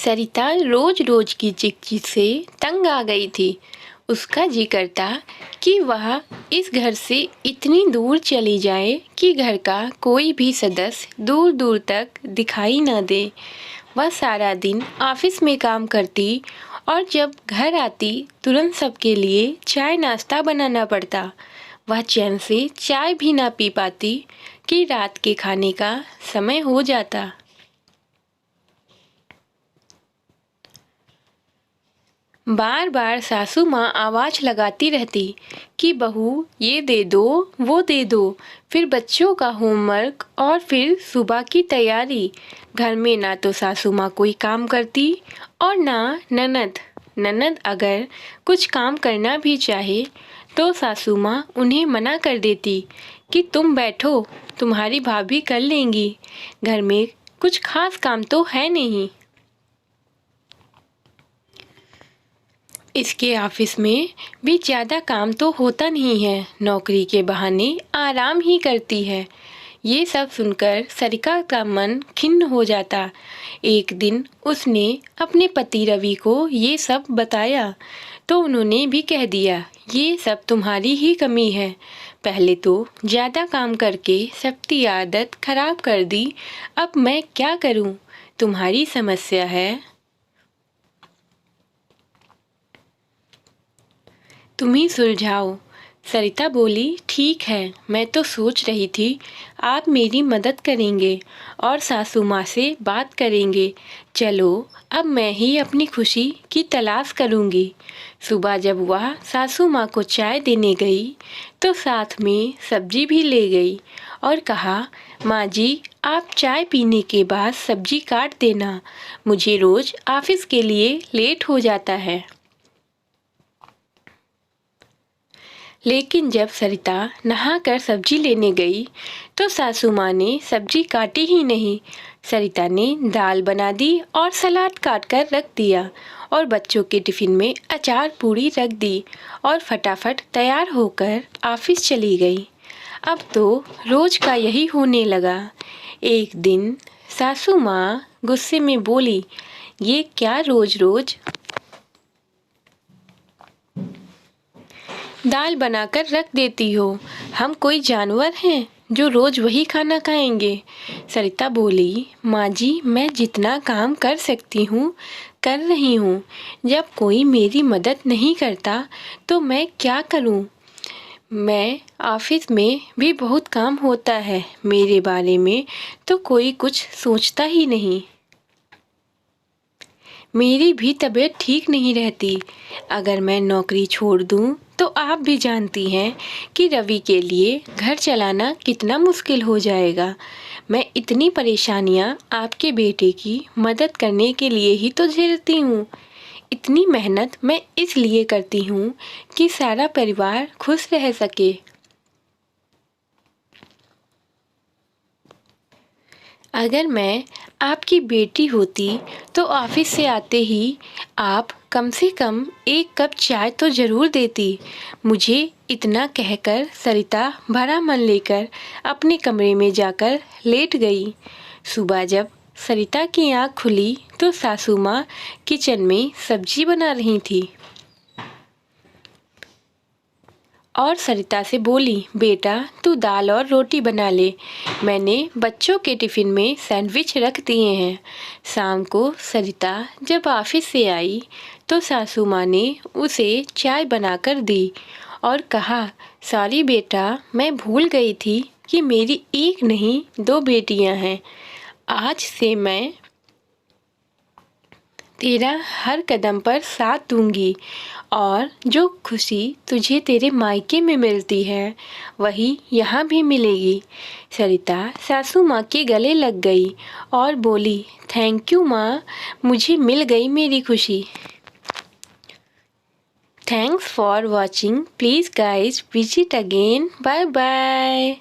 सरिता रोज रोज की चिकचिक से तंग आ गई थी। उसका जी करता कि वह इस घर से इतनी दूर चली जाए कि घर का कोई भी सदस्य दूर दूर तक दिखाई न दे। वह सारा दिन ऑफिस में काम करती और जब घर आती तुरंत सबके लिए चाय नाश्ता बनाना पड़ता। वह चैन से चाय भी ना पी पाती कि रात के खाने का समय हो जाता। बार बार सासू माँ आवाज़ लगाती रहती कि बहू ये दे दो वो दे दो, फिर बच्चों का होमवर्क और फिर सुबह की तैयारी। घर में ना तो सासू माँ कोई काम करती और ना ननद। ननद अगर कुछ काम करना भी चाहे तो सासू माँ उन्हें मना कर देती कि तुम बैठो, तुम्हारी भाभी कर लेंगी, घर में कुछ खास काम तो है नहीं। इसके ऑफिस में भी ज़्यादा काम तो होता नहीं है, नौकरी के बहाने आराम ही करती है। ये सब सुनकर सरिता का मन खिन्न हो जाता। एक दिन उसने अपने पति रवि को ये सब बताया तो उन्होंने भी कह दिया, ये सब तुम्हारी ही कमी है। पहले तो ज़्यादा काम करके सबकी आदत खराब कर दी, अब मैं क्या करूं? तुम्हारी समस्या है, तुम ही सुलझाओ। सरिता बोली, ठीक है, मैं तो सोच रही थी आप मेरी मदद करेंगे और सासू माँ से बात करेंगे। चलो अब मैं ही अपनी खुशी की तलाश करूँगी। सुबह जब वह सासू माँ को चाय देने गई तो साथ में सब्जी भी ले गई और कहा, माँ जी आप चाय पीने के बाद सब्जी काट देना, मुझे रोज़ ऑफिस के लिए लेट हो जाता है। लेकिन जब सरिता नहाकर सब्जी लेने गई तो सासू माँ ने सब्जी काटी ही नहीं। सरिता ने दाल बना दी और सलाद काट कर रख दिया और बच्चों के टिफ़िन में अचार पूड़ी रख दी और फटाफट तैयार होकर ऑफिस चली गई। अब तो रोज़ का यही होने लगा। एक दिन सासू माँ गुस्से में बोली, ये क्या रोज़ रोज़ दाल बनाकर रख देती हो? हम कोई जानवर हैं जो रोज़ वही खाना खाएंगे? सरिता बोली, माँ जी मैं जितना काम कर सकती हूँ कर रही हूँ, जब कोई मेरी मदद नहीं करता तो मैं क्या करूँ? मैं ऑफिस में भी बहुत काम होता है, मेरे बारे में तो कोई कुछ सोचता ही नहीं। मेरी भी तबीयत ठीक नहीं रहती। अगर मैं नौकरी छोड़ दूँ तो आप भी जानती हैं कि रवि के लिए घर चलाना कितना मुश्किल हो जाएगा। मैं इतनी परेशानियाँ आपके बेटे की मदद करने के लिए ही तो झेलती हूँ। इतनी मेहनत मैं इसलिए करती हूँ कि सारा परिवार खुश रह सके। अगर मैं आपकी बेटी होती तो ऑफिस से आते ही आप कम से कम एक कप चाय तो ज़रूर देती। मुझे इतना कहकर सरिता भरा मन लेकर अपने कमरे में जाकर लेट गई। सुबह जब सरिता की आँख खुली तो सासू माँ किचन में सब्जी बना रही थी और सरिता से बोली, बेटा तू दाल और रोटी बना ले, मैंने बच्चों के टिफ़िन में सैंडविच रख दिए हैं। शाम को सरिता जब ऑफिस से आई तो सासू माँ ने उसे चाय बनाकर दी और कहा, सॉरी बेटा मैं भूल गई थी कि मेरी एक नहीं दो बेटियां हैं। आज से मैं तेरा हर कदम पर साथ दूंगी और जो खुशी तुझे तेरे मायके में मिलती है वही यहाँ भी मिलेगी। सरिता सासू माँ के गले लग गई और बोली, थैंक यू माँ, मुझे मिल गई मेरी खुशी। Thanks for watching, please guys visit again, bye bye.